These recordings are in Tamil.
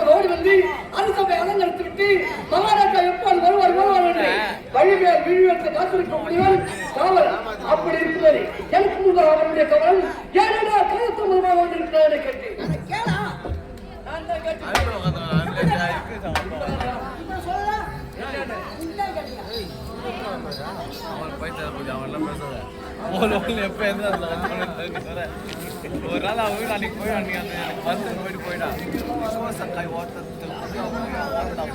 ஓடி வந்து அரசவை அலங்கரித்துவிட்டு மகாராஜா எப்போது வருவார் என்று வழிமேல் விழிவெடுத்து காத்திருக்க முடியும் காவல். அப்படி இருக்கிறது எனக்கு முதல் அவருடைய கவலம் ஏனென்றா கருத்து மூலமாக வந்திருக்கிறார் கேட்டு ஒரு நாள் அவங்க அன்னைக்கு போய் அன்னைக்கு அந்த பஸ்ஸுக்கு போயிட்டு போயிட்டான் சக்காய் ஓட்டத்துக்கு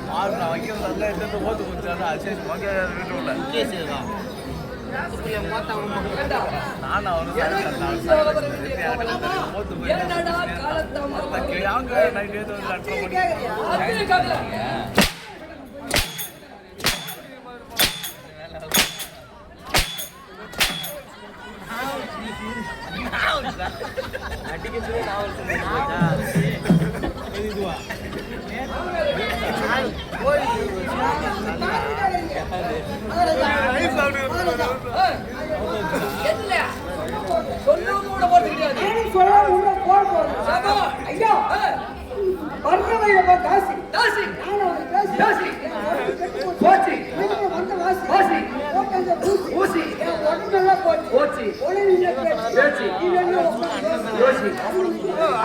மாறு வைக்கிறது நல்லா எடுத்து ஓட்டு கொடுத்தாரு அசேஷ் வீட்டு உள்ள நான் அவனு ஓட்டு போயிட்டு நைட் அடிக்கிறது நாவல் இதுவா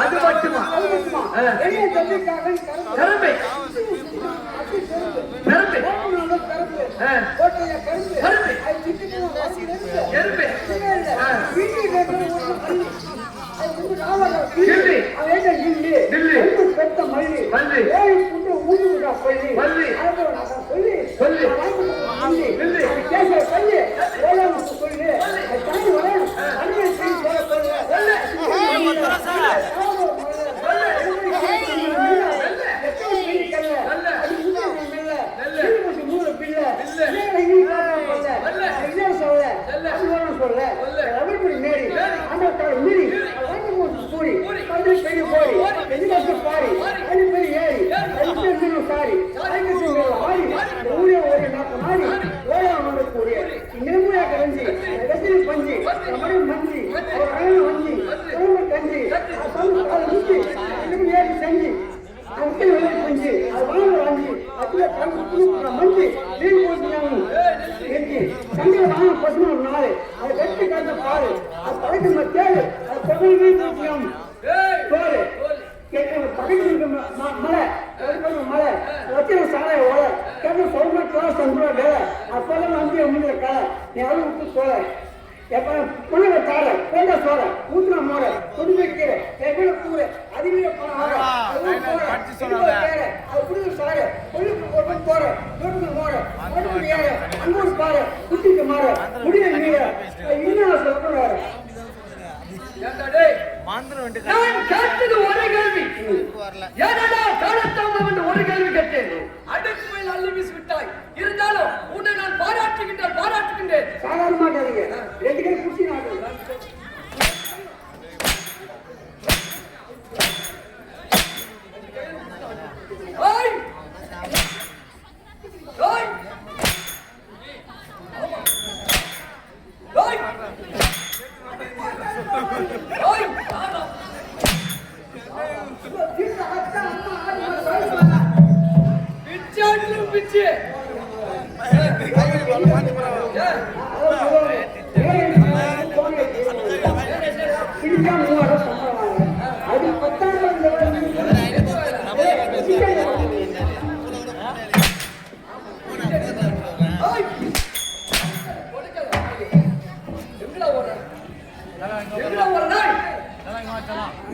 அது மட்டுமா சொல்றாங்க அப்பெல்லாம் நம்பி முடியல கலை நீ அதை விட்டு சோழ எப்ப பொண்ணுங்க தார பொண்ண சோற ஊத்துன மோர துணிமை கீரை எவ்வளவு கூரை அதுவே பணம் அது புரிஞ்சு சாரு பொண்ணுக்கு போற வீட்டுக்கு மோர வீட்டுக்கு ஏற அங்கூர் பாரு குட்டிக்கு மாற முடிய நீர இன்னும் சொல்றாரு ஒரு கேள்வி கேட்டேன் அடுப்புமையில் அள்ளி வீசி விட்டாய் இருந்தாலும் உன்னை நான் பாராட்டுகின்றேன் சாதாரண மாட்டாதீங்க ரெண்டு பேரும் குட்டி நாடு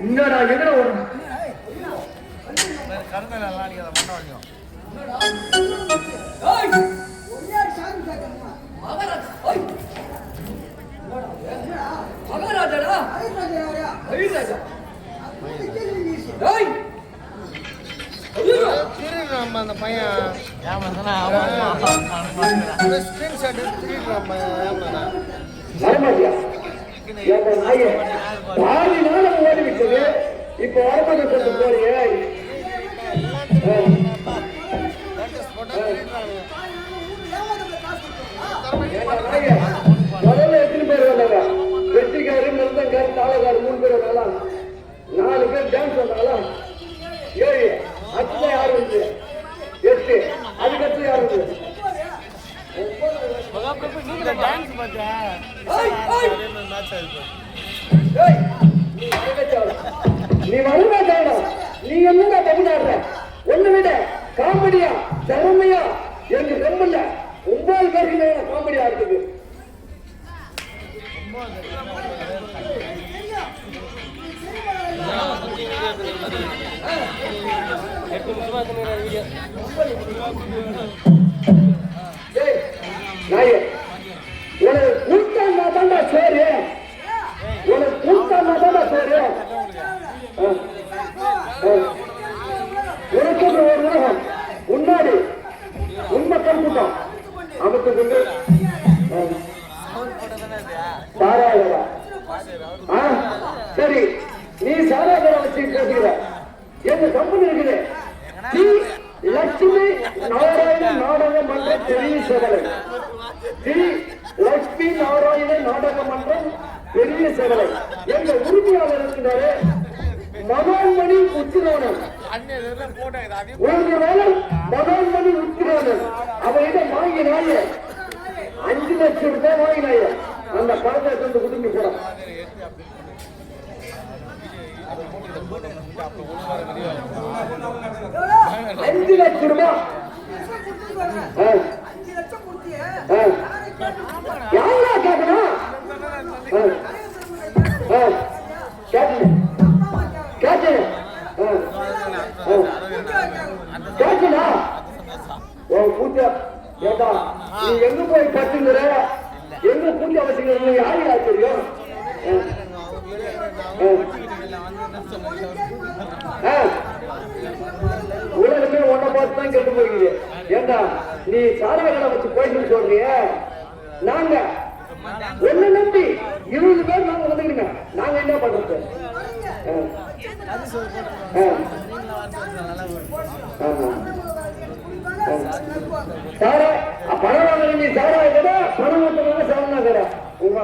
என்னடா எங்கடா ஓடுற கருமையில எல்லாம் நீங்க அதை பண்ண வரைக்கும் மகாராஜா அந்த பையன் பாதி நாளம் ஓடிவிட்டது இப்ப வரப்பட போறியே முதல்ல எத்தனை பேர் வந்தாங்க வெற்றிக்காரு மிருந்தங்காரு தாளக்காரு 3 பேர் வந்தாங்களா 4 பேர் டான்ஸ் வந்தாங்களா 7 அடுத்த யாரு வந்து 8 அதுக்கடுத்து யாரு வந்து நீ வருவா தேடம் நீ என்னங்க தமிழ்நாடுற ஒண்ணு விட காமெடியா திறமையா எனக்கு ரொம்ப இல்ல 9 பேருக்கு காமெடியா இருக்குது உனக்கு கூட்டா தாண்டா சோறு உனக்கு கூட்டா தாண்டா சோறு உனக்கு ஒரு உலகம் முன்னாடி உண்மை கூட்டம் அமைத்து கொண்டு சாராயரா சரி நீ சாராயரா வச்சு பேசுகிற எங்க கம்பெனி இருக்குது ஸ்ரீ லட்சுமி நாராயண நாடக மன்ற பெரிய சேவலை ஸ்ரீ லட்சுமி நாராயண நாடக மன்றம் பெரிய சேவலை எங்க உரிமையாளர் இருக்கிறாரு மனோன்மணி உத்திரோணன் ஒரு வேலை மனோன்மணி உத்திரோணன் அவரிடம் வாங்கினாய 5 லட்சம் ரூபாய் வாங்கினாய அந்த பணத்தை கொண்டு குடும்பி போட 5 லட்சம் ரூபாய் யாரா கேட்கணும் கேட்கணும் கேட்கலா பூஜா ஏதா நீ எங்க போய் பட்டுங்கிற எங்க பூஜை அவசியம் யாரு தெரியும் உலகமே ஒன்ன பார்த்து தான் கெட்டு போகிறீங்க ஏண்டா நீ சாராயங்களை வச்சு போயிட்டு சொல்றிய நாங்க ஒண்ணு நம்பி 20 பேர் நாங்க வந்துக்கிறீங்க நாங்க என்ன பண்றது சாரா பணம் வாங்க நீ சாராய கடை பணம் வாங்க சாரணா கடை உங்க